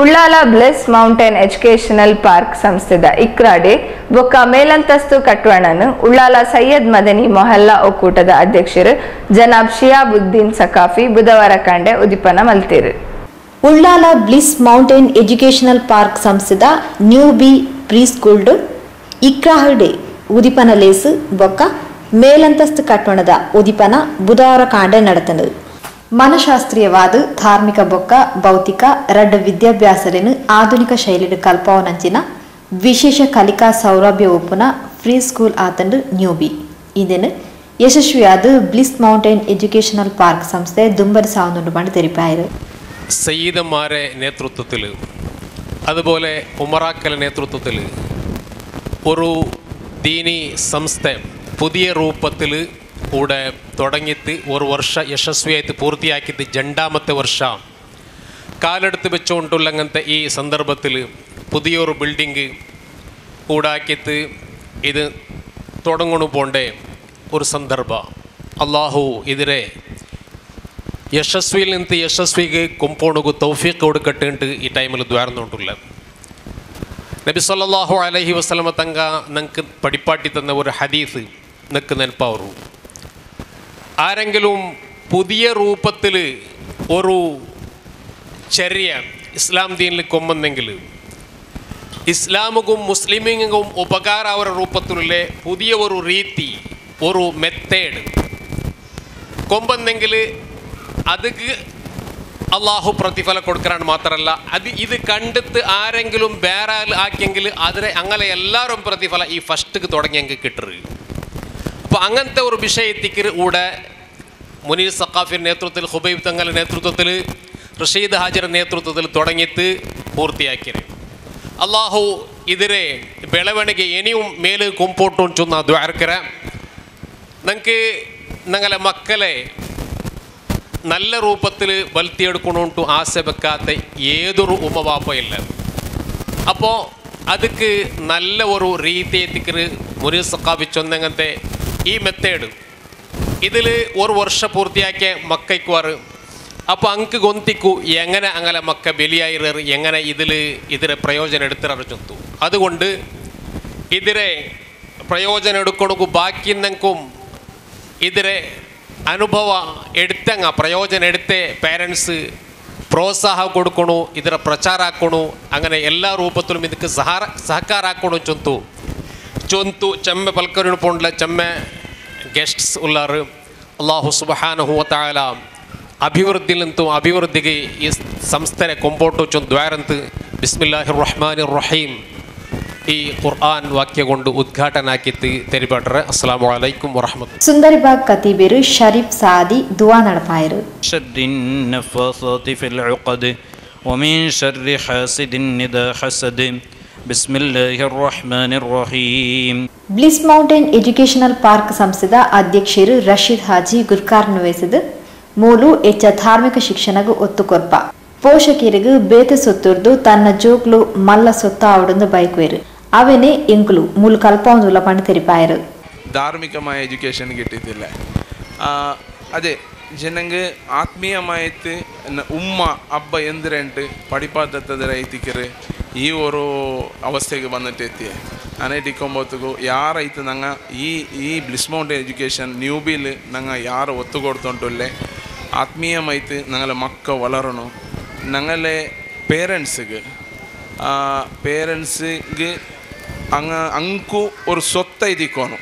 Ullal bliss mountain educational park ಸಂಸ್ಥೆದ ಇಕ್ರಾಡೆ ಬೊಕ್ಕ ಮೇಲಂತಸ್ತು ಕಟ್ವಣನು ಉಳ್ಳಾಲ ಸೈಯದ್ ಮದನಿ ಮೊಹಲ್ಲಾ ಒಕ್ಕೂಟದ ಅಧ್ಯಕ್ಷರು ಜನಾಬ್ ಶಿಯಾಬುದ್ದೀನ್ ಸಕಾಫಿ ಬುಧವಾರ ಕಂಡೆ ಉದಿಪನ ಮಲ್ತಿರು. Ullal bliss mountain educational park ಸಂಸ್ಥೆದ ನ್ಯೂ ಬಿ ಪ್ರೀ ಸ್ಕೂಲ್ಡ್ ಇಕ್ರಾಡೆ ಉದಿಪನ ಲೇಸು ಬೊಕ್ಕ ಮೇಲಂತಸ್ತು ಕಟ್ವಣದ ಉದಿಪನ ಬುಧವಾರ ಕಾಂಡೆ ನಡೆತನು. ಮನಶಾಸ್ತ್ರೀಯವಾದ ಧಾರ್ಮಿಕ ಬೊಕ್ಕ ಭೌತಿಕ ರಡ್ಡ ವಿದ್ಯಾಭ್ಯಾಸರೇನು ಆಧುನಿಕ ಶೈಲಿಯ ಕಲ್ಪವನಂಚಿನ ವಿಶೇಷ ಕಲಿಕಾ ಸೌಲಭ್ಯ ಒಪ್ಪುನ ಫ್ರೀ ಸ್ಕೂಲ್ ಆತಂಡು ನ್ಯೂಬಿ ಇದನ್ನು ಯಶಸ್ವಿಯಾದ ಬ್ಲಿಸ್ ಮೌಂಟೇನ್ ಎಜುಕೇಷನಲ್ ಪಾರ್ಕ್ ಸಂಸ್ಥೆ ದುಂಬರಿ സാവുന്നുണ്ട് പണ്ട് തെരിപ്പായത്. സയ്യിദന്മാരെ നേതൃത്വത്തിൽ അതുപോലെ ഉമറാക്കൽ നേതൃത്വത്തിൽ ഒരു ദീനി സംസ്ഥ പുതിയ രൂപത്തിൽ കൂടെ തുടങ്ങിയിട്ട് ഒരു വർഷ യശസ്വിയായിട്ട് പൂർത്തിയാക്കിയിട്ട് രണ്ടാമത്തെ വർഷ കാലെടുത്ത് വെച്ചുകൊണ്ടുള്ള അങ്ങനത്തെ ഈ സന്ദർഭത്തിൽ പുതിയൊരു ബിൽഡിങ് കൂടാക്കിയിട്ട് ഇത് തുടങ്ങണു പോണ്ടേ ഒരു സന്ദർഭ അള്ളാഹു ഇതിരെ ಯಶಸ್ವಿയിൽ ನಿಂತು ಯಶಸ್ವಿಗೆ ಕೊಂಪೋಣಗು ತೌಫೀಕ್ ಕೊಡ್ಕಟ್ಟುಂಟು ಈ ಟೈಮಲ್ಲಿ ದ್ವಾರನೋണ്ടുಲ್ಲ. നബി സല്ലല്ലാഹു അലൈഹി വസല്ലമ തങ്ക നമുക്ക് പടിപ്പാട്ടി തന്ന ഒരു ഹദീസ് നിനക്ക് നെനപ്പാവൂ. ആരെങ്കിലും പുതിയ രൂപത്തിൽ ഒരു ചര്യ ഇസ്ലാം ദീനിൽ കൊമ്പെന്നെങ്കിൽ ഇസ്ലാമുക്കും മുസ്ലിമിങ്ങും ഉപകാരാവര രൂപത്തിലുള്ള പുതിയ ഒരു രീതി ഒരു മെത്തേഡ് കൊമ്പെന്നെങ്കിൽ ಅದಕ್ಕೆ അള്ളാഹു പ്രതിഫലം കൊടുക്കാനാണ് മാത്രമല്ല ഇത് കണ്ടിട്ട് ആരെങ്കിലും വേറെ ആക്കിയെങ്കിൽ അതിനെ അങ്ങനെ എല്ലാവരും പ്രതിഫലം ഈ ഫസ്റ്റ് തുടങ്ങിയെങ്കിൽ കിട്ടരുത്. അപ്പോൾ അങ്ങനത്തെ ഒരു വിഷയത്തിക്ക് കൂടെ മുനീർ സഖാഫിയുടെ നേതൃത്വത്തിൽ ഹുബൈബ് തങ്ങളുടെ നേതൃത്വത്തിൽ റഷീദ് ഹാജിയുടെ നേതൃത്വത്തിൽ തുടങ്ങിയിട്ട് പൂർത്തിയാക്കിയത് അള്ളാഹു ഇതിരെ ಬೆಳವಣಿಗೆ ഇനിയും മേല് കൊമ്പോട്ടും ചൊന്ന ദ്വാരക്കര നമുക്ക് ഞങ്ങളെ മക്കളെ നല്ല രൂപത്തിൽ വളർത്തിയെടുക്കണോണ്ടു ആശ വെക്കാത്ത ഏതൊരു ഉമ്മവാപ്പ ഇല്ല. അപ്പോൾ ಅದಕ್ಕೆ നല്ല ഒരു ರೀತಿಯತಿക്ക് മുനീർ സഖാഫി ചൊന്നങ്ങനത്തെ ഈ മെത്തേഡ് ഇതിൽ ഒരു വർഷം പൂർത്തിയാക്കിയ മക്കയ്ക്ക് വാറ് അപ്പോൾ അങ്ങ് ഗൊന്തിക്കു എങ്ങനെ അങ്ങനെ മക്ക ബലിയായിറർ എങ്ങനെ ഇതിരെ പ്രയോജനം എടുത്തിറ ചൊന്തു. അതുകൊണ്ട് ഇതിരെ പ്രയോജനം എടുക്കണക്കു ബാക്കിയെന്നെങ്കും ഇതിരെ ಅನುಭವ ಎಡ್ತಂಗ ಪ್ರಯೋಜನ ಎಡ್ತೆ ಪೇರೆಂಟ್ಸ್ ಪ್ರೋತ್ಸಾಹ ಕೊಡ್ಕೊಣು ಇದರ ಪ್ರಚಾರ ಹಾಕೋಣು അങ്ങനെ എല്ലാ ರೂಪದಲ್ಲೂ ಇದಕ್ಕೆ ಸಹಕಾರ ಹಾಕೋಣು ಚೊಂತು ಚೆಮ್ಮೆ ಪಲ್ಕರಿನ ಪೋಂಡ್ಲ ಚೆಮ್ಮೆ ಗೆಸ್ಟ್ಸ್ ಉಲ್ಲಾರು ಅಲ್ಲಾಹು ಸುಬ್ಹಾನಹು ವ ತಆಲ ಅಭಿವೃದ್ಧಿಲಂತೂ ಅಭಿವೃದ್ಧಿಗೆ ಈ ಸಂಸ್ಥೆ ಕೊಂಬೋಟು ಚೊಂದು ದ್ವಾರಂತ ಬಿಸ್ಮಿಲ್ಲಾಹಿರ್ ರಹಮಾನಿರ್ ರಹೀಮ್ ಈ ಕುರ್ಆನ್ ವಾಕ್ಯ ಕೊಂಡು ಉದ್ಘಾಟನೆ ಹಾಕಿತ್ತು ತೆರಿಬಾಟ್ರೆ. ಅಸ್ಸಲಾಮು ಅಲೈಕುಂ ವರಹಮತುಲ್ಲಾಹಿ. ಸುಂದರಿಬಾಗ್ ಕತೀಬೇರು ಶರೀಫ್ ಸಾದಿ ದುವಾ ನಡಪಾಯರು. ಶರ್ರಿನ್ ನಫಾಸಾತಿ ಫಿಲ್ ಉಖದ್ ವಮಿನ್ ಶರ್ರಿ ಹಾಸಿದಿನ್ ಇದಾ ಹಸದ್ ಬಿಸ್ಮಿಲ್ಲಾಹಿರ್ ರಹಮಾನಿರ್ ರಹೀಮ್. ಬ್ಲಿಸ್ ಮೌಂಟೇನ್ ಎಜುಕೇಷನಲ್ ಪಾರ್ಕ್ ಸಂಸ್ಥೆದ ಅಧ್ಯಕ್ಷರು ರಶೀದ್ ಹಾಜಿ ಗುರ್ಕಾರ್ನ ವಹಿಸಿದ ಮೂಲು ಹೆಚ್ಚ ಧಾರ್ಮಿಕ ಶಿಕ್ಷಣಗೂ ಒತ್ತು ಕೊರ್ಪ ಪೋಷಕರಿಗೂ ಬೇತೆ ಸೊತ್ತುರ್ದು ತನ್ನ ಜೋಕ್ಲು ಮಲ್ಲ ಸೊತ್ತ ಅವಡೊಂದು ಬೈಕ್ವೇರು ಅವನೇ ಎಂಕುಲು ಮೂಲ ಕಲ್ಪವೊಂದುಲ್ಲ ಪಂಡ ತೆರಿಪಾಯರು. ಧಾರ್ಮಿಕമായ ಎಜುಕೇಷನ್ കിട്ടിയിട്ടില്ല. അതെ ജനങ്ങൾ ആത്മീയമായിട്ട് ഉമ്മ അബ്ബ എന്തിരണ്ട് പഠിപ്പാത്തതിരൈത്തിക്കറ് ഈ ഒരു അവസ്ഥയ്ക്ക് വന്നിട്ട് എത്തിയ അനേറ്റിക്കുമ്പോഴത്തേക്കും യാറായിട്ട് ഞങ്ങൾ ഈ ബ്ലിസ് മൗണ്ടേൻ എഡ്യൂക്കേഷൻ ന്യൂബിയിൽ ഞങ്ങൾ യാറ് ഒത്തുകൊടുത്തോണ്ടല്ലേ ആത്മീയമായിട്ട് ഞങ്ങളെ മക്ക വളരണം. ഞങ്ങളെ പേരൻസിಗೆ ಅಂಕು ഒരു സ്വತ್ತೈದಿಕ್ಕೋನು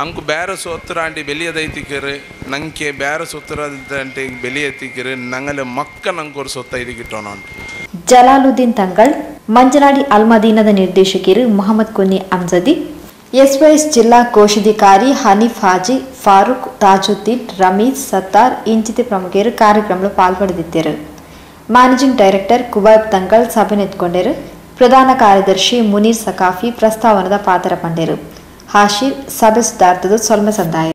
ಅಂಕು ಬೇರೆ ಸೊತ್ತರಾಂಟಿ ಬೆಲಿಯದೈತಿಕ್ಕರು ನಂಗೆ ಬೇರೆ ಸೊತ್ತರಂಟಿ ಬೆಲಿಯತ್ತಿಕ್ಕರು ഞങ്ങളെ മക്ക ನಂಗೆ ഒരു സ്വತ್ತೈದಿക്കിಟ್ಟೋನು. ಜಲಾಲುದ್ದೀನ್ ತಂಗಳ್ ಮಂಜನಾಡಿ ಅಲ್ಮದೀನದ ನಿರ್ದೇಶಕರು ಮೊಹಮ್ಮದ್ ಕುನ್ನಿ ಅಮ್ಜದಿ ಎಸ್ವೈಎಸ್ ಜಿಲ್ಲಾ ಕೋಶಾಧಿಕಾರಿ ಹನೀಫ್ ಹಾಜಿ ಫಾರೂಕ್ ತಾಜುದ್ದೀನ್ ರಮೀಜ್ ಸತ್ತಾರ್ ಇಂಚಿತ ಪ್ರಮುಖರು ಕಾರ್ಯಕ್ರಮದಲ್ಲಿ ಪಾಲ್ಪಡೆದಿದ್ದರು. ಮ್ಯಾನೇಜಿಂಗ್ ಡೈರೆಕ್ಟರ್ ಕುಬೈಬ್ ತಂಗಳ್ ಸಭೆ ನೆತ್ಕೊಂಡರು. ಪ್ರಧಾನ ಕಾರ್ಯದರ್ಶಿ ಮುನೀರ್ ಸಕಾಫಿ ಪ್ರಸ್ತಾವನದ ಪಾತ್ರ ಪಂಡರು. ಹಾಶಿರ್ ಸಭೆ ಸುಧಾರ್ತದ ಸೊಲ್ಮೆ ಸಂದಾಯ.